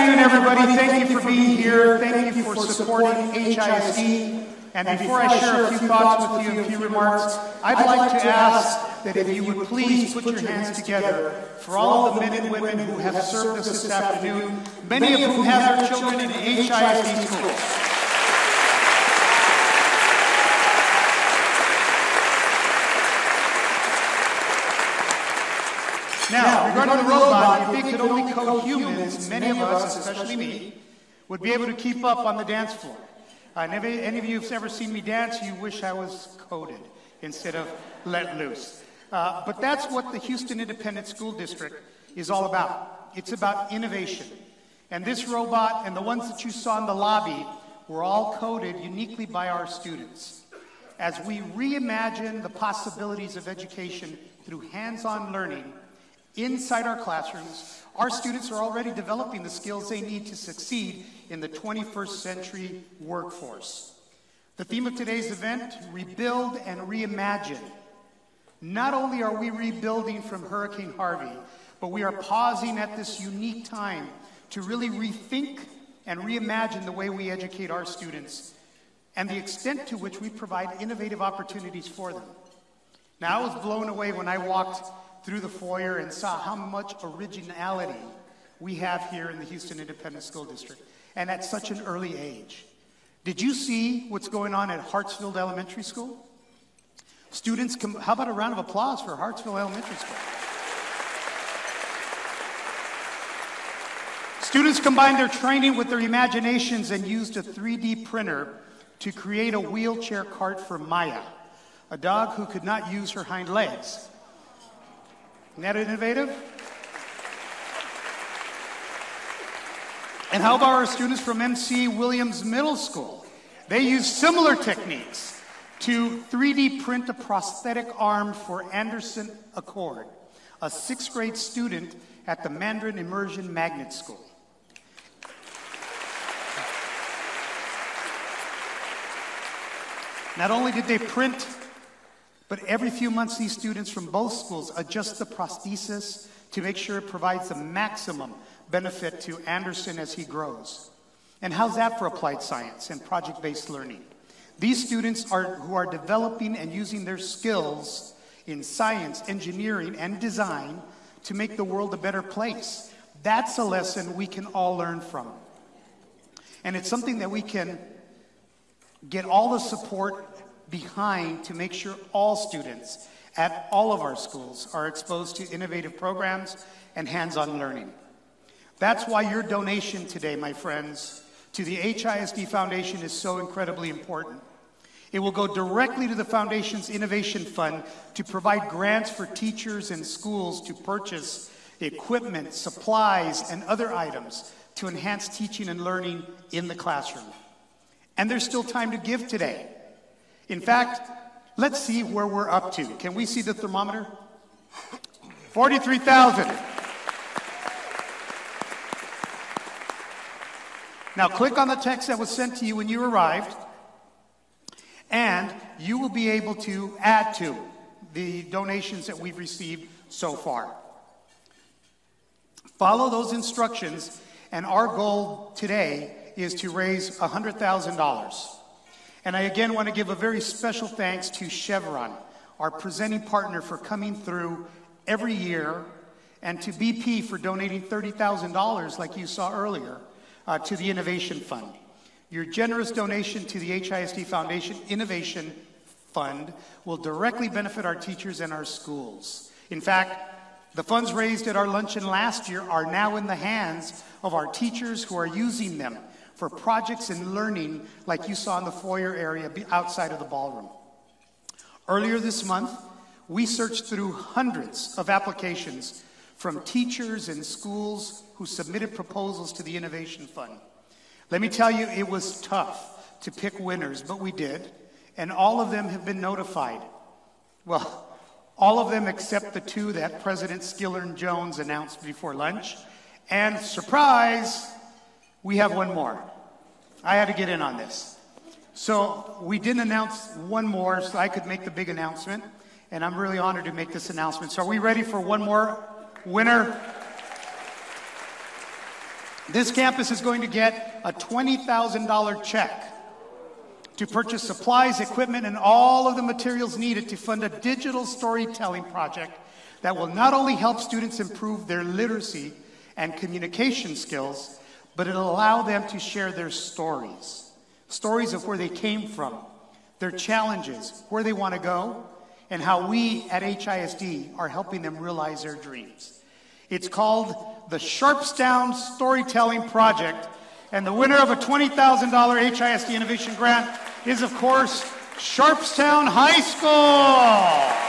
afternoon, everybody. Thank you for being here. Thank you for supporting HISD. And before I share a few thoughts with you, a few remarks, I'd like to ask that if you would please put your hands together for all of the men and women who have served us this afternoon, many of whom have their children in HISD schools. Now, regarding the robot, you think that only code humans, many of us, especially me, would be able to keep up on the dance floor. Any of you who've ever seen me dance, you wish I was coded instead of let loose. But that's what the Houston Independent School District is all about. It's about innovation. And this robot and the ones that you saw in the lobby were all coded uniquely by our students. As we reimagine the possibilities of education through hands-on learning, inside our classrooms, our students are already developing the skills they need to succeed in the 21st century workforce. The theme of today's event, Rebuild and Reimagine. Not only are we rebuilding from Hurricane Harvey, but we are pausing at this unique time to really rethink and reimagine the way we educate our students and the extent to which we provide innovative opportunities for them. Now, I was blown away when I walked through the foyer and saw how much originality we have here in the Houston Independent School District, and at such an early age. Did you see what's going on at Hartsfield Elementary School? Students, how about a round of applause for Hartsfield Elementary School? Students combined their training with their imaginations and used a 3D printer to create a wheelchair cart for Maya, a dog who could not use her hind legs. Isn't that innovative? And how about our students from MC Williams Middle School? They used similar techniques to 3D print a prosthetic arm for Anderson Accord, a 6th grade student at the Mandarin Immersion Magnet School. Not only did they print, but every few months, these students from both schools adjust the prosthesis to make sure it provides the maximum benefit to Anderson as he grows. And how's that for applied science and project-based learning? These students who are developing and using their skills in science, engineering, and design to make the world a better place. That's a lesson we can all learn from. And it's something that we can get all the support behind to make sure all students at all of our schools are exposed to innovative programs and hands-on learning. That's why your donation today, my friends, to the HISD Foundation is so incredibly important. It will go directly to the Foundation's Innovation Fund to provide grants for teachers and schools to purchase equipment, supplies, and other items to enhance teaching and learning in the classroom. And there's still time to give today. In fact, let's see where we're up to. Can we see the thermometer? 43,000. Now click on the text that was sent to you when you arrived, and you will be able to add to the donations that we've received so far. Follow those instructions, and our goal today is to raise $100,000. And I again want to give a very special thanks to Chevron, our presenting partner, for coming through every year, and to BP for donating $30,000, like you saw earlier, to the Innovation Fund. Your generous donation to the HISD Foundation Innovation Fund will directly benefit our teachers and our schools. In fact, the funds raised at our luncheon last year are now in the hands of our teachers who are using them for projects and learning like you saw in the foyer area outside of the ballroom. Earlier this month, we searched through hundreds of applications from teachers and schools who submitted proposals to the Innovation Fund. Let me tell you, it was tough to pick winners, but we did, and all of them have been notified. Well, all of them except the 2 that President Skillern-Jones announced before lunch, and surprise, we have 1 more. I had to get in on this. So we didn't announce 1 more so I could make the big announcement, and I'm really honored to make this announcement. So are we ready for 1 more winner? This campus is going to get a $20,000 check to purchase supplies, equipment, and all of the materials needed to fund a digital storytelling project that will not only help students improve their literacy and communication skills, but it'll allow them to share their stories. Stories of where they came from, their challenges, where they want to go, and how we at HISD are helping them realize their dreams. It's called the Sharpstown Storytelling Project, and the winner of a $20,000 HISD Innovation Grant is, of course, Sharpstown High School.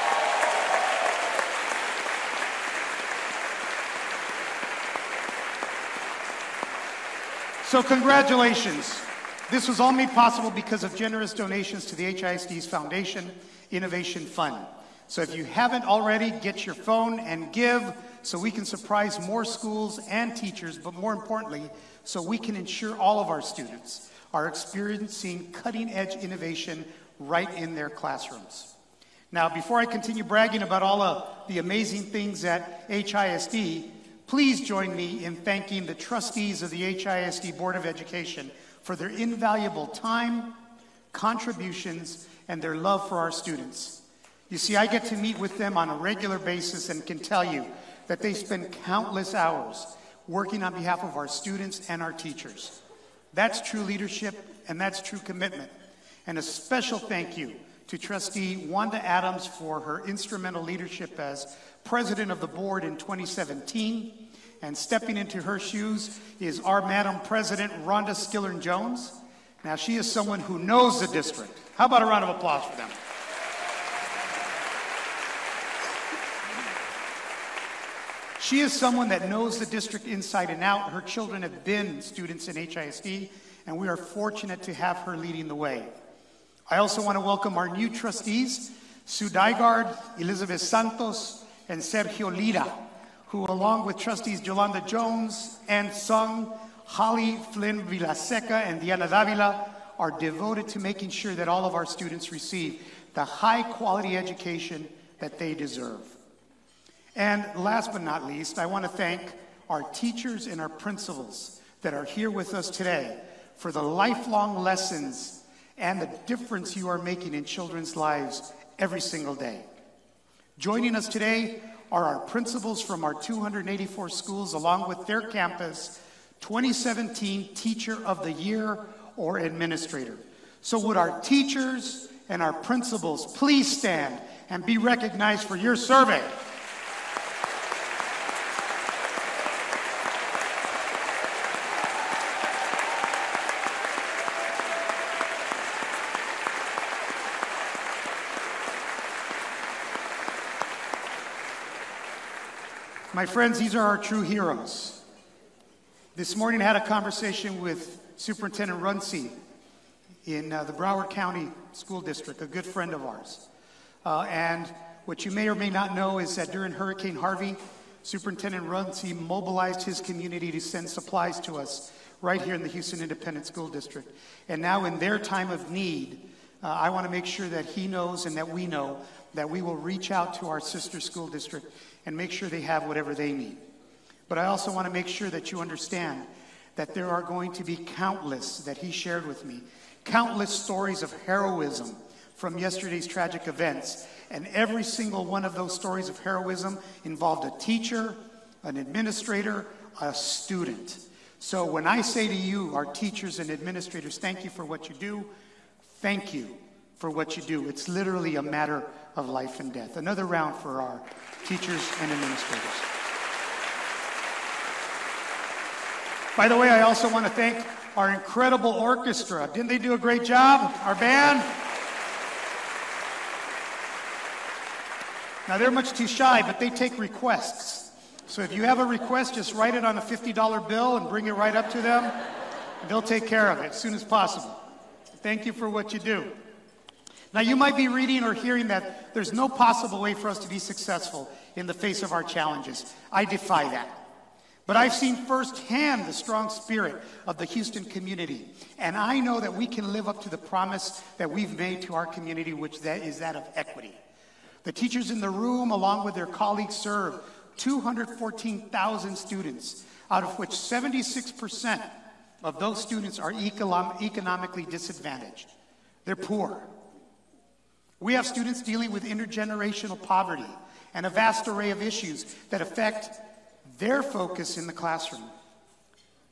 So congratulations. This was all made possible because of generous donations to the HISD's Foundation Innovation Fund. So if you haven't already, get your phone and give so we can surprise more schools and teachers, but more importantly, so we can ensure all of our students are experiencing cutting-edge innovation right in their classrooms. Now, before I continue bragging about all of the amazing things at HISD, please join me in thanking the trustees of the HISD Board of Education for their invaluable time, contributions, and their love for our students. You see, I get to meet with them on a regular basis and can tell you that they spend countless hours working on behalf of our students and our teachers. That's true leadership, and that's true commitment. And a special thank you to Trustee Wanda Adams for her instrumental leadership as president of the board in 2017. And stepping into her shoes is our Madam President, Rhonda Skillern-Jones. Now, she is someone who knows the district. How about a round of applause for them? She is someone that knows the district inside and out. Her children have been students in HISD, and we are fortunate to have her leading the way. I also want to welcome our new trustees, Sue Dygard, Elizabeth Santos, and Sergio Lira, who, along with trustees Yolanda Jones, Ann Sung, Holly Flynn Villaseca, and Diana Davila, are devoted to making sure that all of our students receive the high-quality education that they deserve. And last but not least, I want to thank our teachers and our principals that are here with us today for the lifelong lessons and the difference you are making in children's lives every single day. Joining us today are our principals from our 284 schools, along with their campus 2017 Teacher of the Year or Administrator. So would our teachers and our principals please stand and be recognized for your survey? My friends, these are our true heroes. This morning I had a conversation with Superintendent Runcie in the Broward County School District, a good friend of ours. And what you may or may not know is that during Hurricane Harvey, Superintendent Runcie mobilized his community to send supplies to us right here in the Houston Independent School District. And now in their time of need, I want to make sure that he knows and that we know that we will reach out to our sister school district and make sure they have whatever they need. But I also want to make sure that you understand that there are going to be countless, that he shared with me, countless stories of heroism from yesterday's tragic events. And every single one of those stories of heroism involved a teacher, an administrator, a student. So when I say to you, our teachers and administrators, thank you for what you do, thank you for what you do. It's literally a matter of life and death. Another round for our teachers and administrators. By the way, I also want to thank our incredible orchestra. Didn't they do a great job? Our band? Now, they're much too shy, but they take requests. So if you have a request, just write it on a $50 bill and bring it right up to them. And they'll take care of it as soon as possible. Thank you for what you do. Now, you might be reading or hearing that there's no possible way for us to be successful in the face of our challenges. I defy that. But I've seen firsthand the strong spirit of the Houston community, and I know that we can live up to the promise that we've made to our community, which is that of equity. The teachers in the room, along with their colleagues, serve 214,000 students out of which 76% of those students are economically disadvantaged. They're poor. We have students dealing with intergenerational poverty and a vast array of issues that affect their focus in the classroom.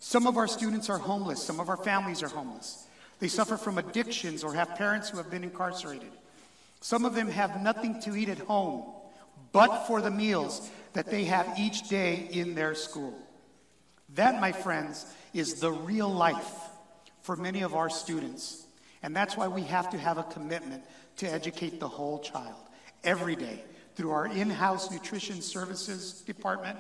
Some of our students are homeless. Some of our families are homeless. They suffer from addictions or have parents who have been incarcerated. Some of them have nothing to eat at home but for the meals that they have each day in their school. That, my friends, is the real life for many of our students. And that's why we have to have a commitment to educate the whole child every day. Through our in-house nutrition services department,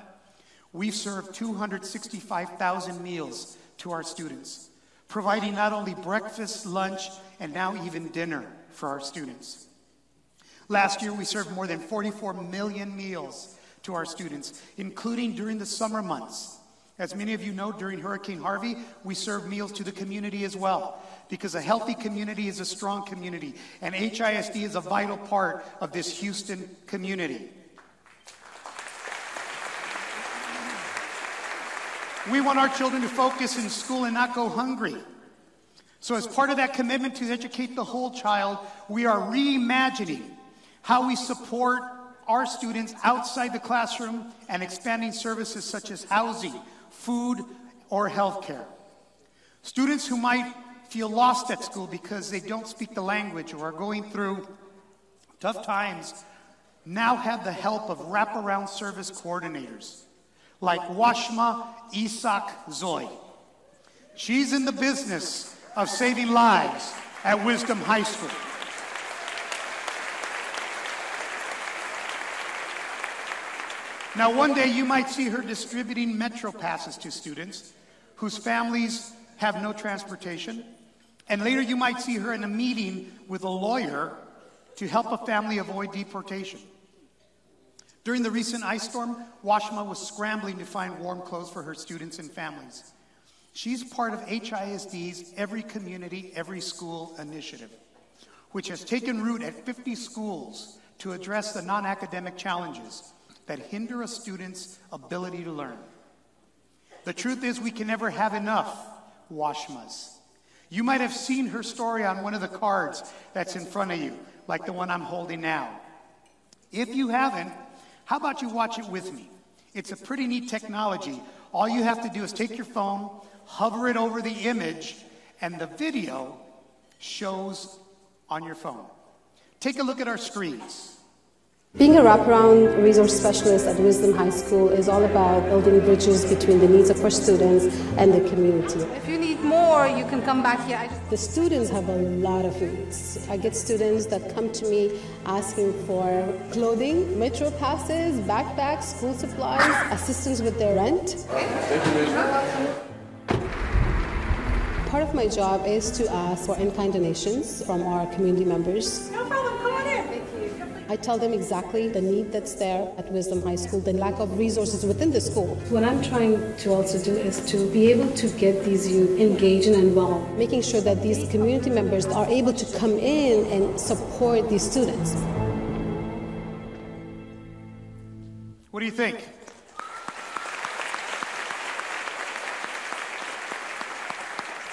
we've served 265,000 meals to our students, providing not only breakfast, lunch, and now even dinner for our students. Last year, we served more than 44 million meals to our students, including during the summer months. As many of you know, during Hurricane Harvey, we served meals to the community as well, because a healthy community is a strong community, and HISD is a vital part of this Houston community. We want our children to focus in school and not go hungry. So as part of that commitment to educate the whole child, we are reimagining how we support our students outside the classroom and expanding services such as housing, food, or healthcare. Students who might feel lost at school because they don't speak the language or are going through tough times now have the help of wraparound service coordinators like Washma Isak Zoy. She's in the business of saving lives at Wisdom High School. Now, one day you might see her distributing Metro passes to students whose families have no transportation. And later you might see her in a meeting with a lawyer to help a family avoid deportation. During the recent ice storm, Washma was scrambling to find warm clothes for her students and families. She's part of HISD's Every Community, Every School initiative, which has taken root at 50 schools to address the non-academic challenges that hinder a student's ability to learn. The truth is, we can never have enough Washmas. You might have seen her story on one of the cards that's in front of you, like the one I'm holding now. If you haven't, how about you watch it with me? It's a pretty neat technology. All you have to do is take your phone, hover it over the image, and the video shows on your phone. Take a look at our screens. Being a wraparound resource specialist at Wisdom High School is all about building bridges between the needs of our students and the community. If you need more, you can come back here. The students have a lot of needs. I get students that come to me asking for clothing, Metro passes, backpacks, school supplies, assistance with their rent. Thank you. Part of my job is to ask for in-kind donations from our community members. No problem, come on in. Thank you. I tell them exactly the need that's there at Wisdom High School, the lack of resources within the school. What I'm trying to also do is to be able to get these youth engaged and involved. Making sure that these community members are able to come in and support these students. What do you think?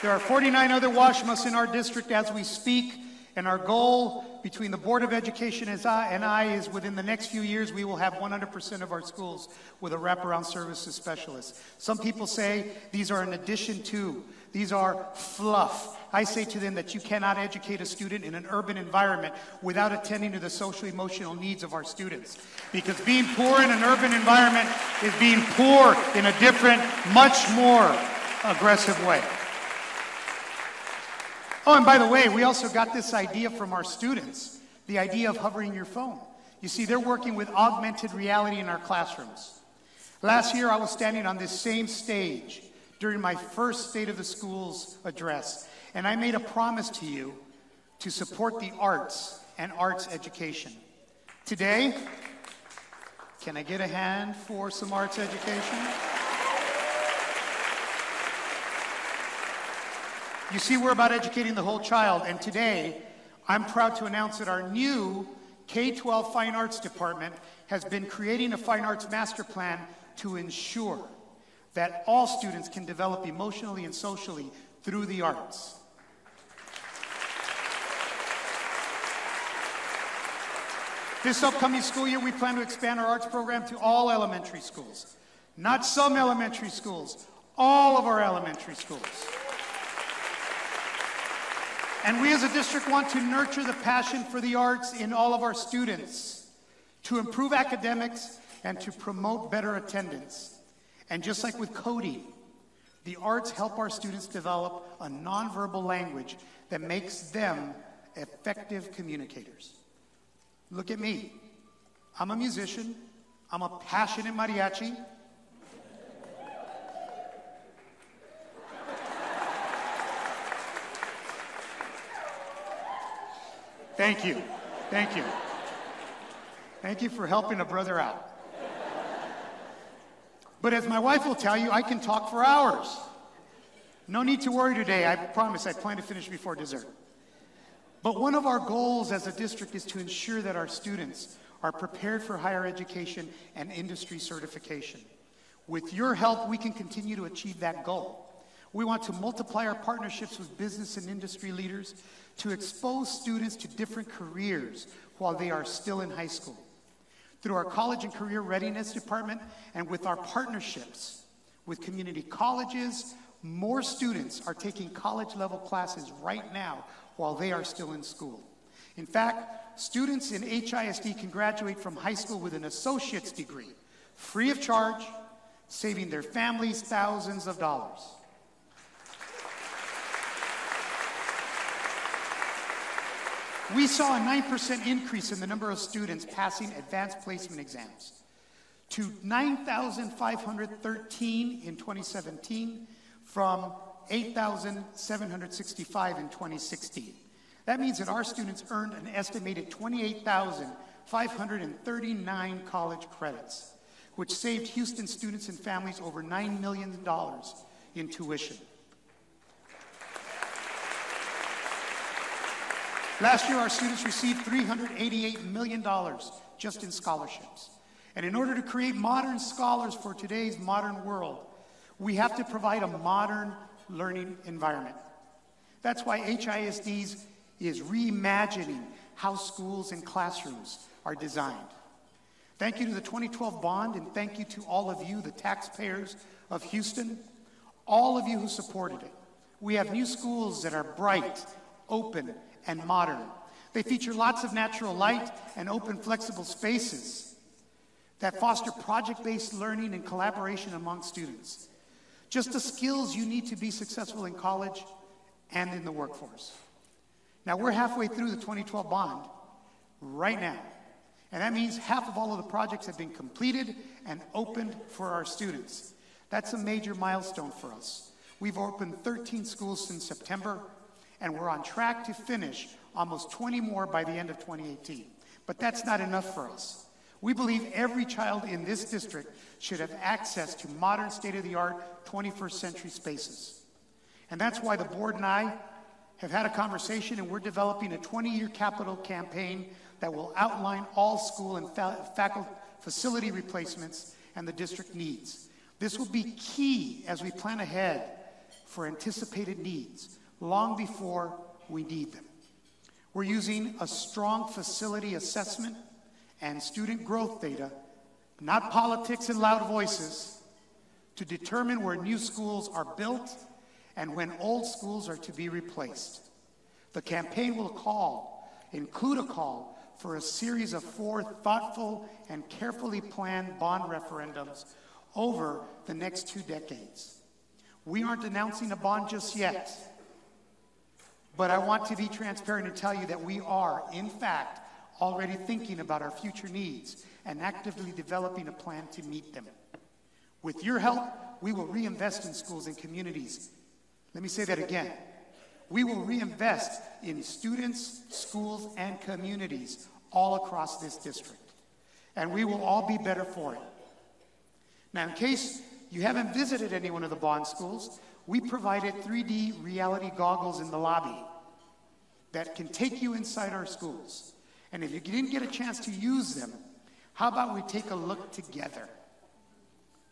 There are 49 other Washmas in our district as we speak, and our goal between the Board of Education and I is within the next few years we will have 100% of our schools with a wraparound services specialist. Some people say these are an addition to, these are fluff. I say to them that you cannot educate a student in an urban environment without attending to the social-emotional needs of our students. Because being poor in an urban environment is being poor in a different, much more aggressive way. Oh, and by the way, we also got this idea from our students, the idea of hovering your phone. You see, they're working with augmented reality in our classrooms. Last year, I was standing on this same stage during my first State of the Schools address, and I made a promise to you to support the arts and arts education. Today, can I get a hand for some arts education? You see, we're about educating the whole child, and today, I'm proud to announce that our new K-12 Fine Arts Department has been creating a fine arts master plan to ensure that all students can develop emotionally and socially through the arts. This upcoming school year, we plan to expand our arts program to all elementary schools. Not some elementary schools, all of our elementary schools. And we as a district want to nurture the passion for the arts in all of our students, to improve academics and to promote better attendance. And just like with coding, the arts help our students develop a nonverbal language that makes them effective communicators. Look at me. I'm a musician. I'm a passionate mariachi. Thank you. Thank you. Thank you for helping a brother out. But as my wife will tell you, I can talk for hours. No need to worry today. I promise I plan to finish before dessert. But one of our goals as a district is to ensure that our students are prepared for higher education and industry certification. With your help, we can continue to achieve that goal. We want to multiply our partnerships with business and industry leaders to expose students to different careers while they are still in high school. Through our College and Career Readiness Department and with our partnerships with community colleges, more students are taking college-level classes right now while they are still in school. In fact, students in HISD can graduate from high school with an associate's degree, free of charge, saving their families thousands of dollars. We saw a 9% increase in the number of students passing advanced placement exams to 9,513 in 2017 from 8,765 in 2016. That means that our students earned an estimated 28,539 college credits, which saved Houston students and families over $9 million in tuition. Last year, our students received $388 million just in scholarships. And in order to create modern scholars for today's modern world, we have to provide a modern learning environment. That's why HISD is reimagining how schools and classrooms are designed. Thank you to the 2012 bond, and thank you to all of you, the taxpayers of Houston, all of you who supported it. We have new schools that are bright, open, and modern. They feature lots of natural light and open, flexible spaces that foster project-based learning and collaboration among students. Just the skills you need to be successful in college and in the workforce. Now, we're halfway through the 2012 bond right now. And that means half of all of the projects have been completed and opened for our students. That's a major milestone for us. We've opened 13 schools since September, and we're on track to finish almost 20 more by the end of 2018. But that's not enough for us. We believe every child in this district should have access to modern, state-of-the-art, 21st century spaces. And that's why the board and I have had a conversation, and we're developing a 20-year capital campaign that will outline all school and faculty facility replacements and the district needs. This will be key as we plan ahead for anticipated needs long before we need them. We're using a strong facility assessment and student growth data, not politics and loud voices, to determine where new schools are built and when old schools are to be replaced. The campaign will include a call for a series of 4 thoughtful and carefully planned bond referendums over the next 2 decades. We aren't announcing a bond just yet, but I want to be transparent and tell you that we are, in fact, already thinking about our future needs and actively developing a plan to meet them. With your help, we will reinvest in schools and communities. Let me say that again. We will reinvest in students, schools, and communities all across this district. And we will all be better for it. Now, in case you haven't visited any one of the bond schools, we provided 3D reality goggles in the lobby that can take you inside our schools. And if you didn't get a chance to use them, how about we take a look together?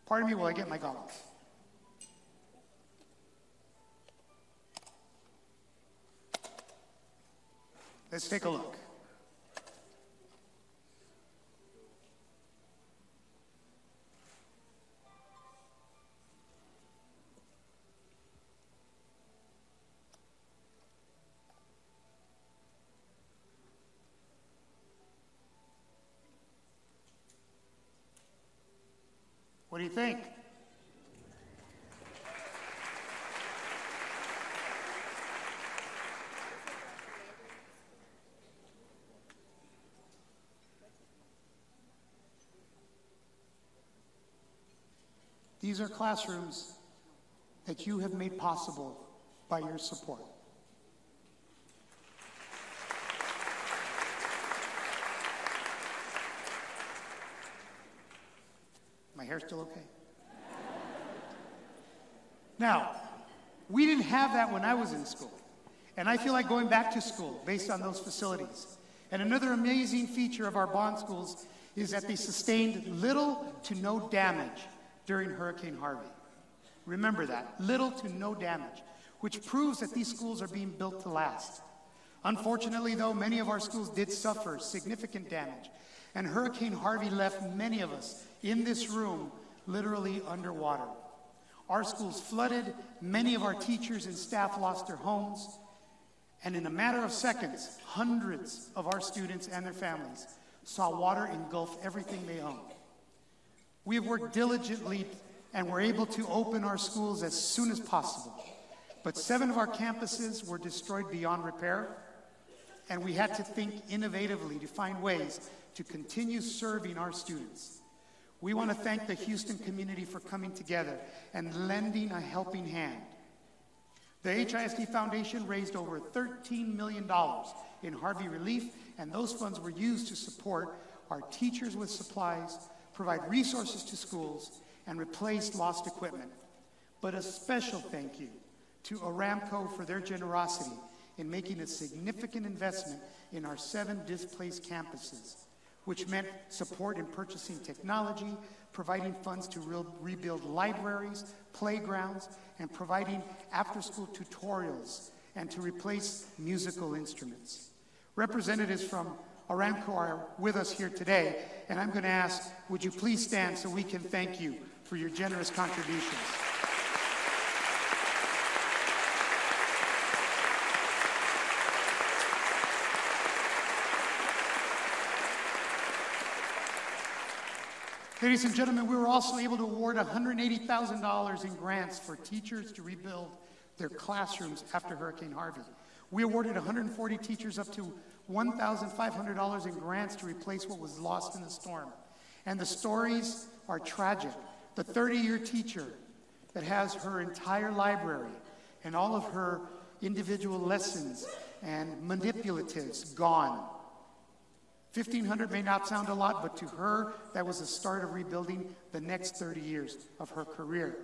Pardon me while I get my goggles. Let's take a look. What do you think? These are classrooms that you have made possible by your support. My hair still okay? Now, we didn't have that when I was in school. And I feel like going back to school based on those facilities. And another amazing feature of our bond schools is that they sustained little to no damage during Hurricane Harvey. Remember that, little to no damage, which proves that these schools are being built to last. Unfortunately, though, many of our schools did suffer significant damage, and Hurricane Harvey left many of us in this room literally underwater. Our schools flooded, many of our teachers and staff lost their homes, and in a matter of seconds, hundreds of our students and their families saw water engulf everything they owned. We have worked diligently and were able to open our schools as soon as possible. But 7 of our campuses were destroyed beyond repair, and we had to think innovatively to find ways to continue serving our students. We want to thank the Houston community for coming together and lending a helping hand. The HISD Foundation raised over $13 million in Harvey relief, and those funds were used to support our teachers with supplies, provide resources to schools, and replace lost equipment. But a special thank you to Aramco for their generosity in making a significant investment in our 7 displaced campuses, which meant support in purchasing technology, providing funds to rebuild libraries, playgrounds, and providing after-school tutorials and to replace musical instruments. Representatives from Aramco are with us here today, and I'm going to ask, would you please stand so we can thank you for your generous contributions. Ladies and gentlemen, we were also able to award $180,000 in grants for teachers to rebuild their classrooms after Hurricane Harvey. We awarded 140 teachers up to $1,500 in grants to replace what was lost in the storm. And the stories are tragic. The 30-year teacher that has her entire library and all of her individual lessons and manipulatives gone. 1,500 may not sound a lot, but to her, that was the start of rebuilding the next 30 years of her career.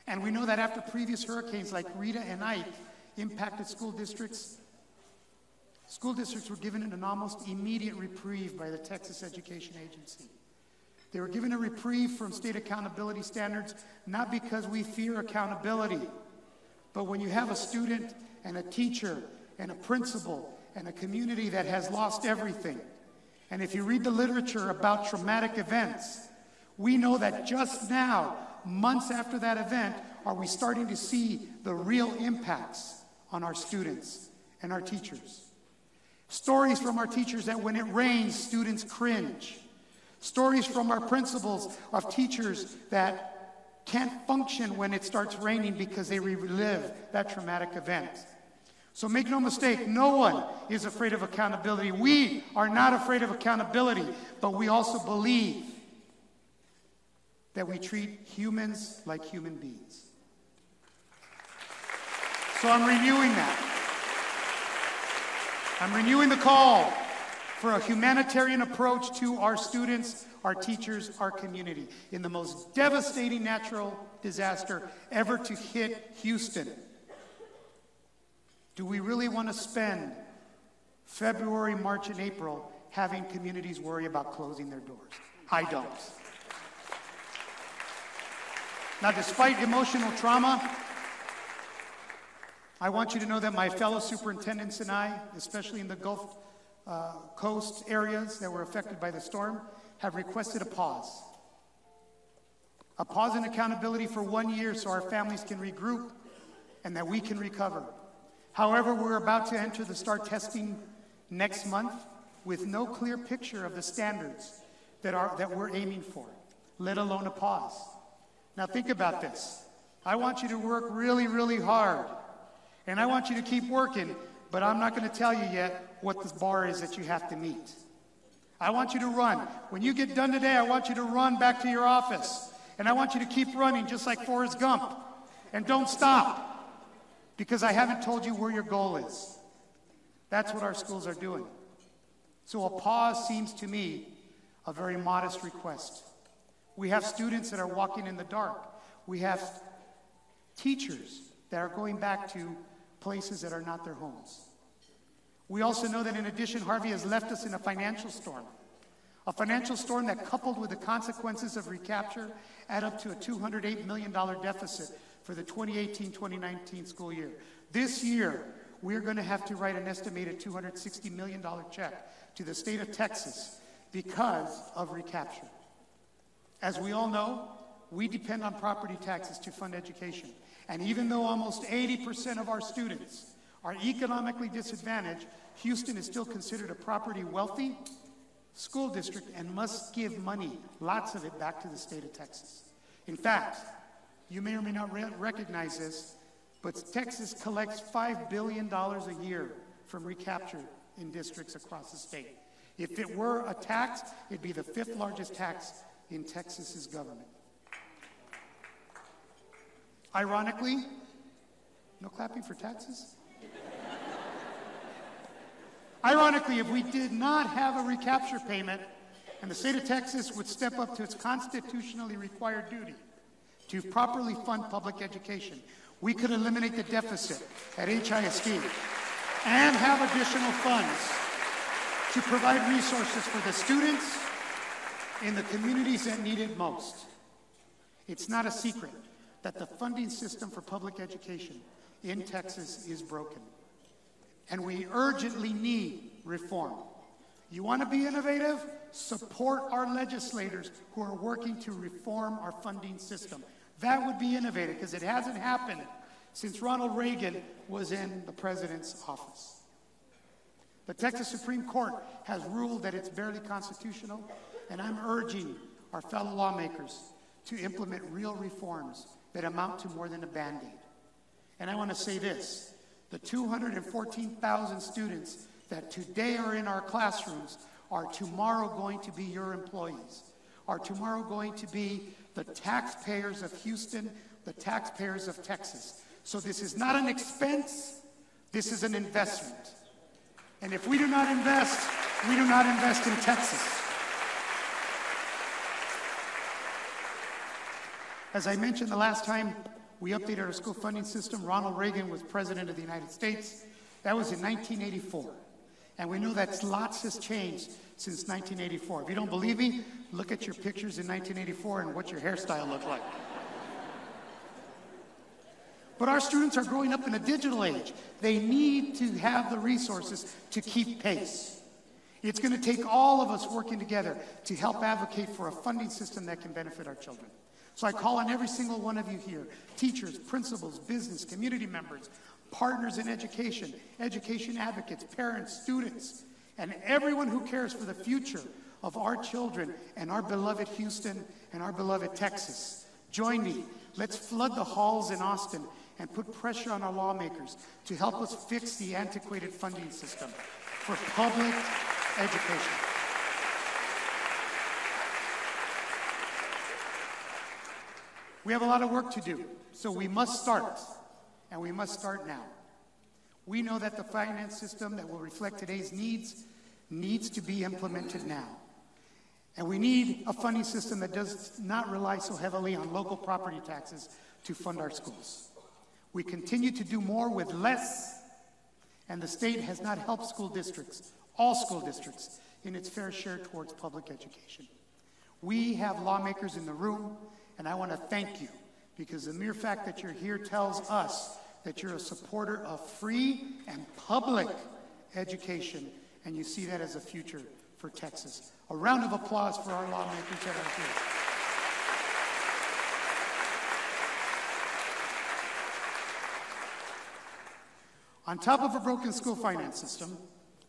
And we know that after previous hurricanes like Rita and Ike impacted school districts were given an almost immediate reprieve by the Texas Education Agency. They were given a reprieve from state accountability standards, not because we fear accountability, but when you have a student and a teacher and a principal and a community that has lost everything, and if you read the literature about traumatic events, we know that just now, months after that event, are we starting to see the real impacts on our students and our teachers. Stories from our teachers that when it rains, students cringe. Stories from our principals of teachers that can't function when it starts raining because they relive that traumatic event. So make no mistake, no one is afraid of accountability. We are not afraid of accountability, but we also believe that we treat humans like human beings. So I'm renewing that. I'm renewing the call for a humanitarian approach to our students, our teachers, our community in the most devastating natural disaster ever to hit Houston. Do we really want to spend February, March, and April having communities worry about closing their doors? I don't. Now, despite emotional trauma, I want you to know that my fellow superintendents and I, especially in the Gulf Coast areas that were affected by the storm, have requested a pause. A pause in accountability for 1 year so our families can regroup and that we can recover. However, we're about to enter the start testing next month with no clear picture of the standards that we're aiming for, let alone a pause. Now think about this. I want you to work really, really hard. And I want you to keep working, but I'm not going to tell you yet what the bar is that you have to meet. I want you to run. When you get done today, I want you to run back to your office. And I want you to keep running just like Forrest Gump. And don't stop, because I haven't told you where your goal is. That's what our schools are doing. So a pause seems to me a very modest request. We have students that are walking in the dark. We have teachers that are going back to places that are not their homes. We also know that in addition, Harvey has left us in a financial storm that, coupled with the consequences of recapture, add up to a $208 million deficit for the 2018-2019 school year. This year, we're going to have to write an estimated $260 million check to the state of Texas because of recapture. As we all know, we depend on property taxes to fund education. And even though almost 80% of our students are economically disadvantaged, Houston is still considered a property wealthy school district and must give money, lots of it, back to the state of Texas. In fact, you may or may not recognize this, but Texas collects $5 billion a year from recapture in districts across the state. If it were a tax, it'd be the 5th largest tax in Texas's government. Ironically, no clapping for taxes? Ironically, if we did not have a recapture payment, and the state of Texas would step up to its constitutionally required duty to properly fund public education, we could eliminate the deficit at HISD and have additional funds to provide resources for the students in the communities that need it most. It's not a secret that the funding system for public education in Texas is broken. And we urgently need reform. You want to be innovative? Support our legislators who are working to reform our funding system. That would be innovative because it hasn't happened since Ronald Reagan was in the president's office. The Texas Supreme Court has ruled that it's barely constitutional, and I'm urging our fellow lawmakers to implement real reforms that amount to more than a Band-Aid. And I want to say this, the 214,000 students that today are in our classrooms are tomorrow going to be your employees, are tomorrow going to be the taxpayers of Houston, the taxpayers of Texas. So this is not an expense, this is an investment. And if we do not invest, we do not invest in Texas. As I mentioned the last time we updated our school funding system, Ronald Reagan was president of the United States. That was in 1984. And we know that lots has changed since 1984. If you don't believe me, look at your pictures in 1984 and what your hairstyle looked like. But our students are growing up in a digital age. They need to have the resources to keep pace. It's going to take all of us working together to help advocate for a funding system that can benefit our children. So I call on every single one of you here, teachers, principals, business, community members, partners in education, education advocates, parents, students, and everyone who cares for the future of our children and our beloved Houston and our beloved Texas. Join me. Let's flood the halls in Austin and put pressure on our lawmakers to help us fix the antiquated funding system for public education. We have a lot of work to do, so we must start, and we must start now. We know that the finance system that will reflect today's needs to be implemented now. And we need a funding system that does not rely so heavily on local property taxes to fund our schools. We continue to do more with less, and the state has not helped school districts, all school districts, in its fair share towards public education. We have lawmakers in the room, and I want to thank you, because the mere fact that you're here tells us that you're a supporter of free and public education, and you see that as a future for Texas. A round of applause for our lawmakers that are here. On top of a broken school finance system,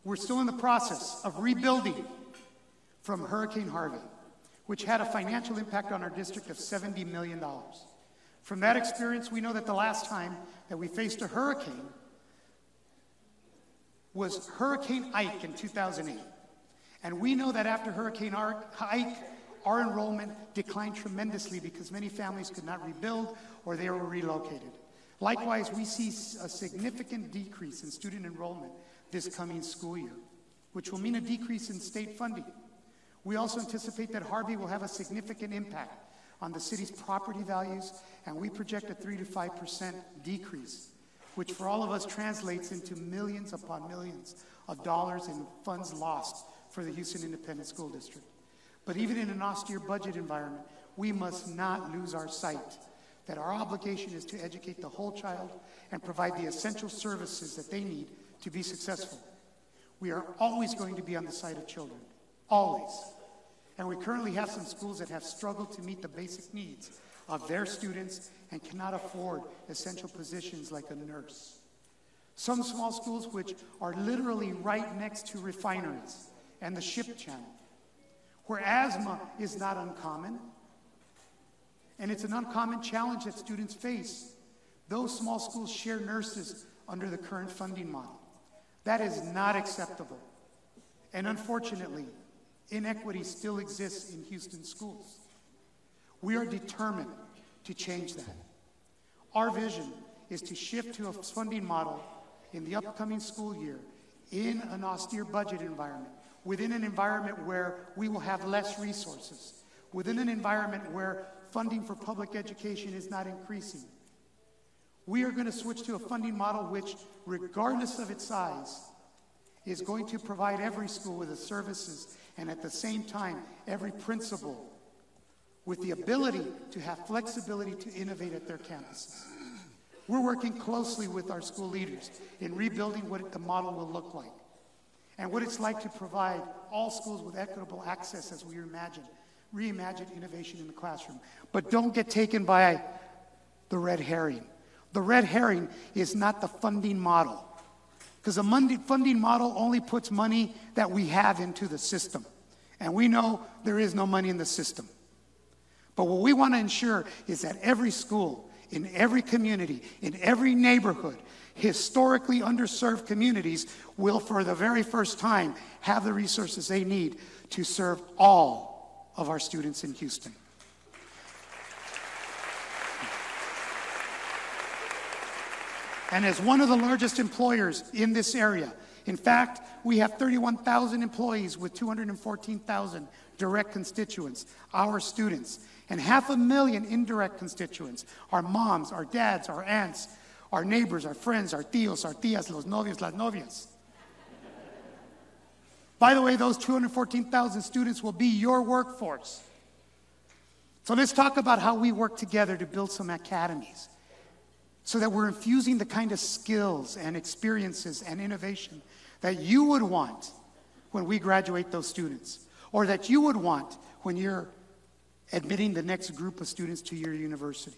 we're still in the process of rebuilding from Hurricane Harvey, which had a financial impact on our district of $70 million. From that experience, we know that the last time that we faced a hurricane was Hurricane Ike in 2008. And we know that after Hurricane Ike, our enrollment declined tremendously because many families could not rebuild or they were relocated. Likewise, we see a significant decrease in student enrollment this coming school year, which will mean a decrease in state funding. We also anticipate that Harvey will have a significant impact on the city's property values, and we project a 3 to 5% decrease, which for all of us translates into millions upon millions of dollars in funds lost for the Houston Independent School District. But even in an austere budget environment, we must not lose our sight that our obligation is to educate the whole child and provide the essential services that they need to be successful. We are always going to be on the side of children, always. And we currently have some schools that have struggled to meet the basic needs of their students and cannot afford essential positions like a nurse. Some small schools which are literally right next to refineries and the ship channel, where asthma is not uncommon, and it's an uncommon challenge that students face. Those small schools share nurses under the current funding model. That is not acceptable. And unfortunately, inequity still exists in Houston schools. We are determined to change that. Our vision is to shift to a funding model in the upcoming school year in an austere budget environment, within an environment where we will have less resources, within an environment where funding for public education is not increasing. We are going to switch to a funding model which, regardless of its size, is going to provide every school with the services and at the same time, every principal with the ability to have flexibility to innovate at their campuses. We're working closely with our school leaders in rebuilding what the model will look like and what it's like to provide all schools with equitable access as we reimagine innovation in the classroom. But don't get taken by the red herring. The red herring is not the funding model, because the funding model only puts money that we have into the system. And we know there is no money in the system. But what we want to ensure is that every school, in every community, in every neighborhood, historically underserved communities will, for the very first time, have the resources they need to serve all of our students in Houston. And as one of the largest employers in this area, in fact, we have 31,000 employees with 214,000 direct constituents, our students, and 500,000 indirect constituents, our moms, our dads, our aunts, our neighbors, our friends, our tíos, our tías, los novios, las novias. By the way, those 214,000 students will be your workforce. So let's talk about how we work together to build some academies so that we're infusing the kind of skills and experiences and innovation that you would want when we graduate those students, or that you would want when you're admitting the next group of students to your university.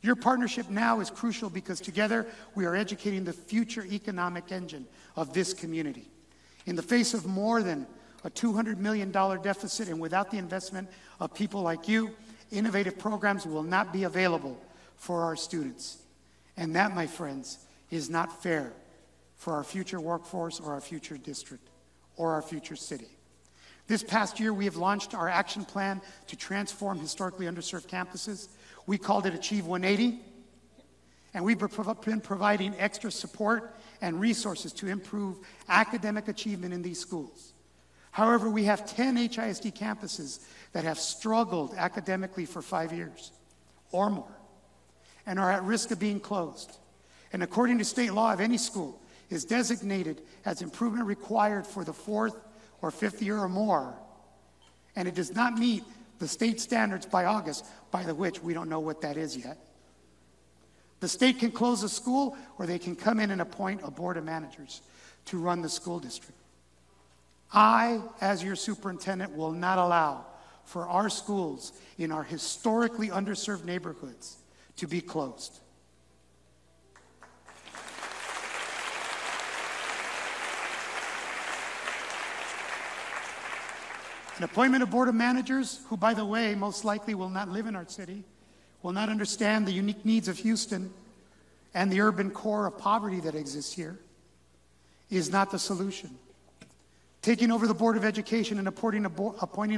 Your partnership now is crucial because together we are educating the future economic engine of this community. In the face of more than a $200 million deficit and without the investment of people like you, innovative programs will not be available for our students. And that, my friends, is not fair for our future workforce or our future district or our future city. This past year, we have launched our action plan to transform historically underserved campuses. We called it Achieve 180, and we've been providing extra support and resources to improve academic achievement in these schools. However, we have 10 HISD campuses that have struggled academically for 5 years or more and are at risk of being closed. And according to state law, if any school is designated as improvement required for the 4th or 5th year or more, and it does not meet the state standards by August, by the which we don't know what that is yet, The state can close a school, or they can come in and appoint a board of managers to run the school district. I, as your superintendent, will not allow for our schools in our historically underserved neighborhoods to be closed. An appointment of board of managers, who, by the way, most likely will not live in our city, will not understand the unique needs of Houston and the urban core of poverty that exists here, is not the solution. Taking over the Board of Education and appointing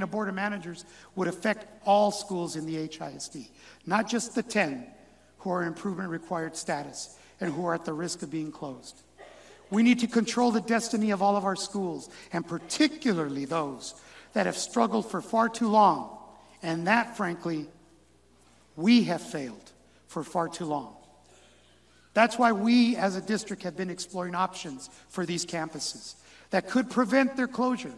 a board of managers would affect all schools in the HISD, not just the 10 who are improvement required status and who are at the risk of being closed. We need to control the destiny of all of our schools, and particularly those that have struggled for far too long, and that, frankly, we have failed for far too long. That's why we, as a district, have been exploring options for these campuses that could prevent their closure.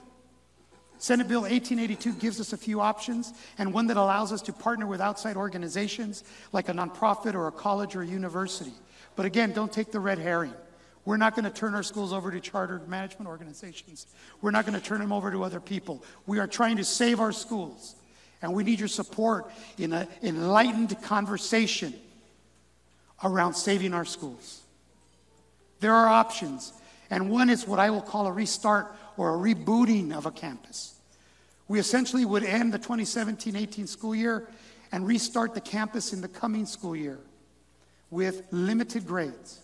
Senate Bill 1882 gives us a few options, and one that allows us to partner with outside organizations like a nonprofit or a college or a university. But again, don't take the red herring. We're not going to turn our schools over to chartered management organizations. We're not going to turn them over to other people. We are trying to save our schools, and we need your support in an enlightened conversation around saving our schools. There are options, and one is what I will call a restart or a rebooting of a campus. We essentially would end the 2017-18 school year and restart the campus in the coming school year with limited grades.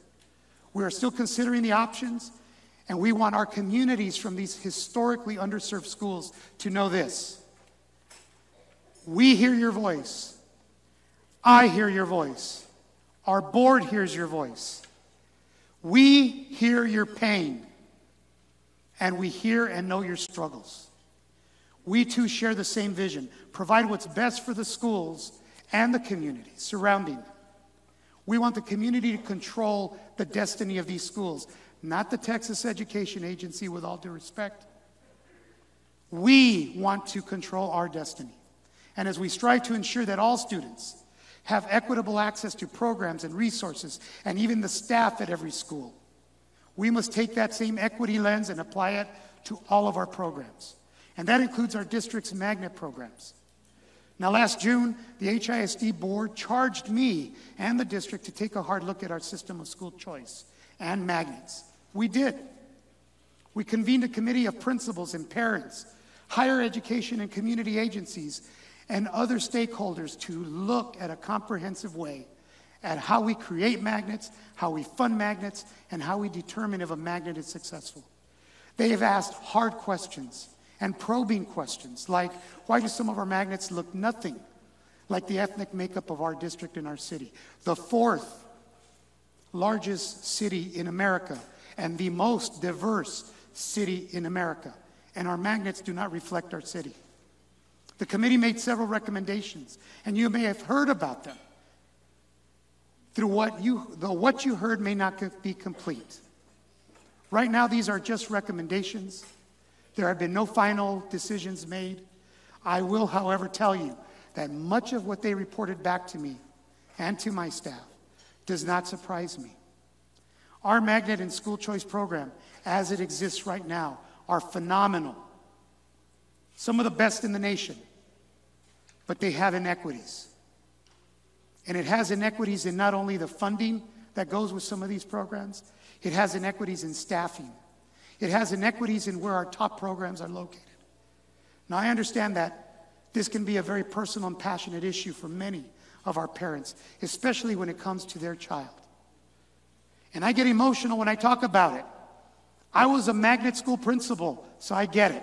We are still considering the options, and we want our communities from these historically underserved schools to know this. We hear your voice. I hear your voice. Our board hears your voice. We hear your pain, and we hear and know your struggles. We too share the same vision: provide what's best for the schools and the communities surrounding them. We want the community to control the destiny of these schools, not the Texas Education Agency, with all due respect. We want to control our destiny. And as we strive to ensure that all students have equitable access to programs and resources, and even the staff at every school, we must take that same equity lens and apply it to all of our programs. And that includes our district's magnet programs. Now, last June, the HISD board charged me and the district to take a hard look at our system of school choice and magnets. We did. We convened a committee of principals and parents, higher education and community agencies, and other stakeholders to look at a comprehensive way at how we create magnets, how we fund magnets, and how we determine if a magnet is successful. They have asked hard questions and probing questions like, why do some of our magnets look nothing like the ethnic makeup of our district and our city? The fourth largest city in America and the most diverse city in America, and our magnets do not reflect our city. The committee made several recommendations, and you may have heard about them. Though what you heard may not be complete. Right now, these are just recommendations. There have been no final decisions made. I will, however, tell you that much of what they reported back to me and to my staff does not surprise me. Our magnet and school choice program, as it exists right now, are phenomenal. Some of the best in the nation, but they have inequities. And it has inequities in not only the funding that goes with some of these programs, it has inequities in staffing. It has inequities in where our top programs are located. Now, I understand that this can be a very personal and passionate issue for many of our parents, especially when it comes to their child. And I get emotional when I talk about it. I was a magnet school principal, so I get it.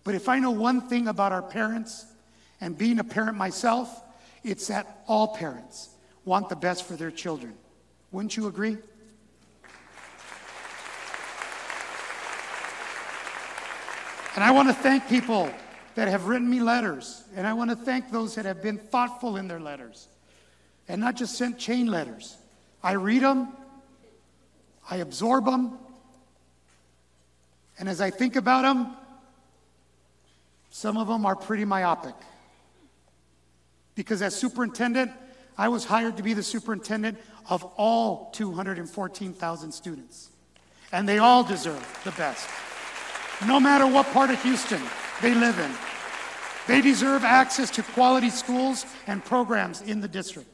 But if I know one thing about our parents, and being a parent myself, it's that all parents want the best for their children. Wouldn't you agree? And I want to thank people that have written me letters, and I want to thank those that have been thoughtful in their letters and not just sent chain letters. I read them, I absorb them, and as I think about them, some of them are pretty myopic. Because as superintendent, I was hired to be the superintendent of all 214,000 students. And they all deserve the best. No matter what part of Houston they live in. They deserve access to quality schools and programs in the district.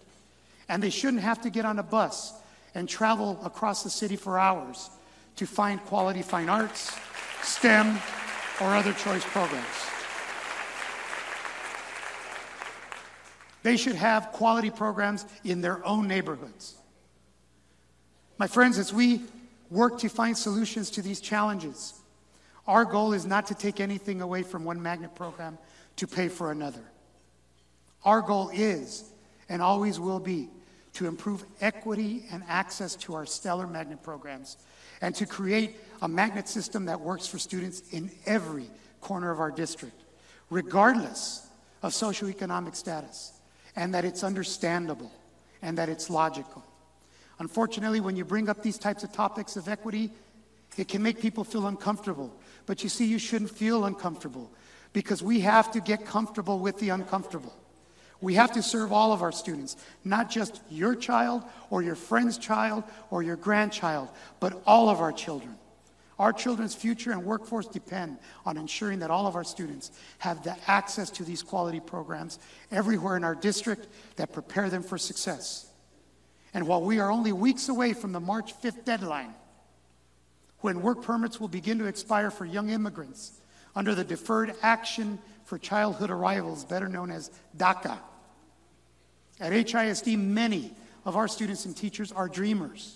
And they shouldn't have to get on a bus and travel across the city for hours to find quality fine arts, STEM, or other choice programs. They should have quality programs in their own neighborhoods. My friends, as we work to find solutions to these challenges, our goal is not to take anything away from one magnet program to pay for another. Our goal is, and always will be, to improve equity and access to our stellar magnet programs and to create a magnet system that works for students in every corner of our district, regardless of socioeconomic status, and that it's understandable and that it's logical. Unfortunately, when you bring up these types of topics of equity, it can make people feel uncomfortable. But you see, you shouldn't feel uncomfortable because we have to get comfortable with the uncomfortable. We have to serve all of our students, not just your child or your friend's child or your grandchild, but all of our children. Our children's future and workforce depend on ensuring that all of our students have the access to these quality programs everywhere in our district that prepare them for success. And while we are only weeks away from the March 5th deadline, when work permits will begin to expire for young immigrants under the Deferred Action for Childhood Arrivals, better known as DACA. At HISD, many of our students and teachers are dreamers.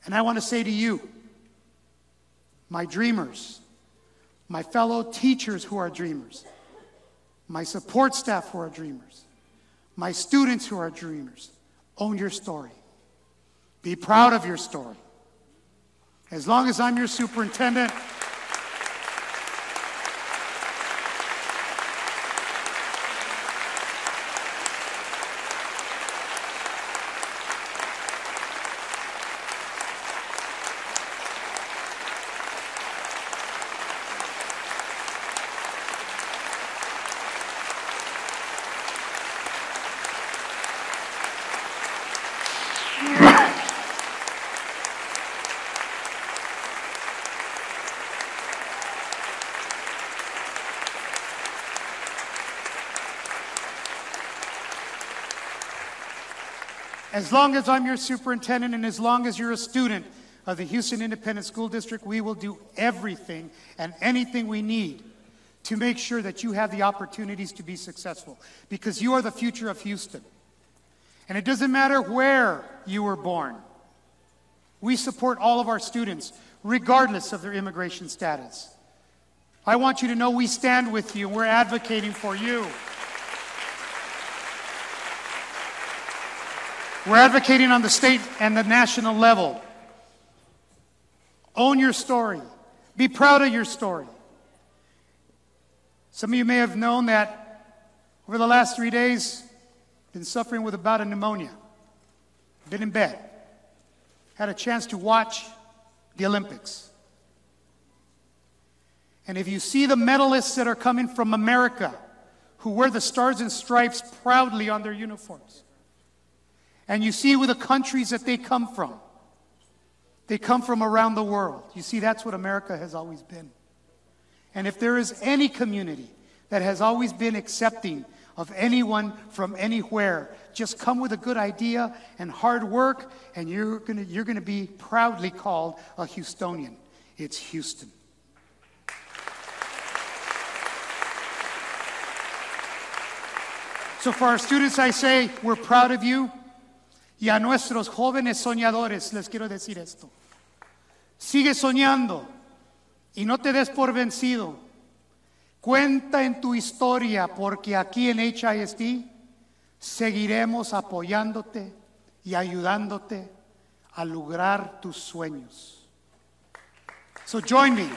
And I want to say to you, my dreamers, my fellow teachers who are dreamers, my support staff who are dreamers, my students who are dreamers, own your story. Be proud of your story. As long as I'm your superintendent, as long as I'm your superintendent and as long as you're a student of the Houston Independent School District, we will do everything and anything we need to make sure that you have the opportunities to be successful, because you are the future of Houston. And it doesn't matter where you were born. We support all of our students, regardless of their immigration status. I want you to know we stand with you and we're advocating for you. We're advocating on the state and the national level. Own your story. Be proud of your story. Some of you may have known that over the last 3 days, I've been suffering with a bout of pneumonia. Been in bed. Had a chance to watch the Olympics. And if you see the medalists that are coming from America, who wear the stars and stripes proudly on their uniforms, and you see with the countries that they come from around the world. You see, that's what America has always been. And if there is any community that has always been accepting of anyone from anywhere, just come with a good idea and hard work, and you're gonna be proudly called a Houstonian. It's Houston. So for our students, I say, we're proud of you. Y a nuestros jóvenes soñadores les quiero decir esto. Sigue soñando y no te des por vencido. Cuenta en tu historia, porque aquí en HISD seguiremos apoyándote y ayudándote a lograr tus sueños. So join me.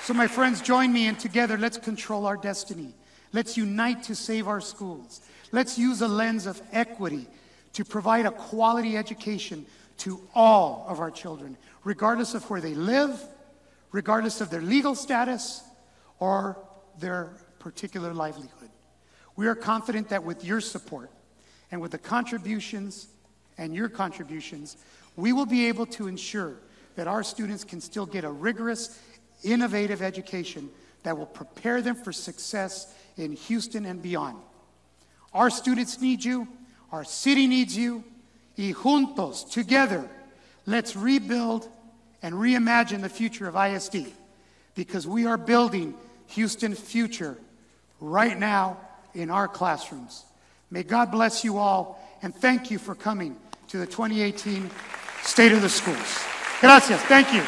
So my friends, join me, and together let's control our destiny. Let's unite to save our schools. Let's use a lens of equity to provide a quality education to all of our children, regardless of where they live, regardless of their legal status, or their particular livelihood. We are confident that with your support and with the contributions and your contributions, we will be able to ensure that our students can still get a rigorous, innovative education that will prepare them for success in Houston and beyond. Our students need you, our city needs you, y juntos, together, let's rebuild and reimagine the future of ISD, because we are building Houston's future right now in our classrooms. May God bless you all, and thank you for coming to the 2018 State of the Schools. Gracias. Thank you.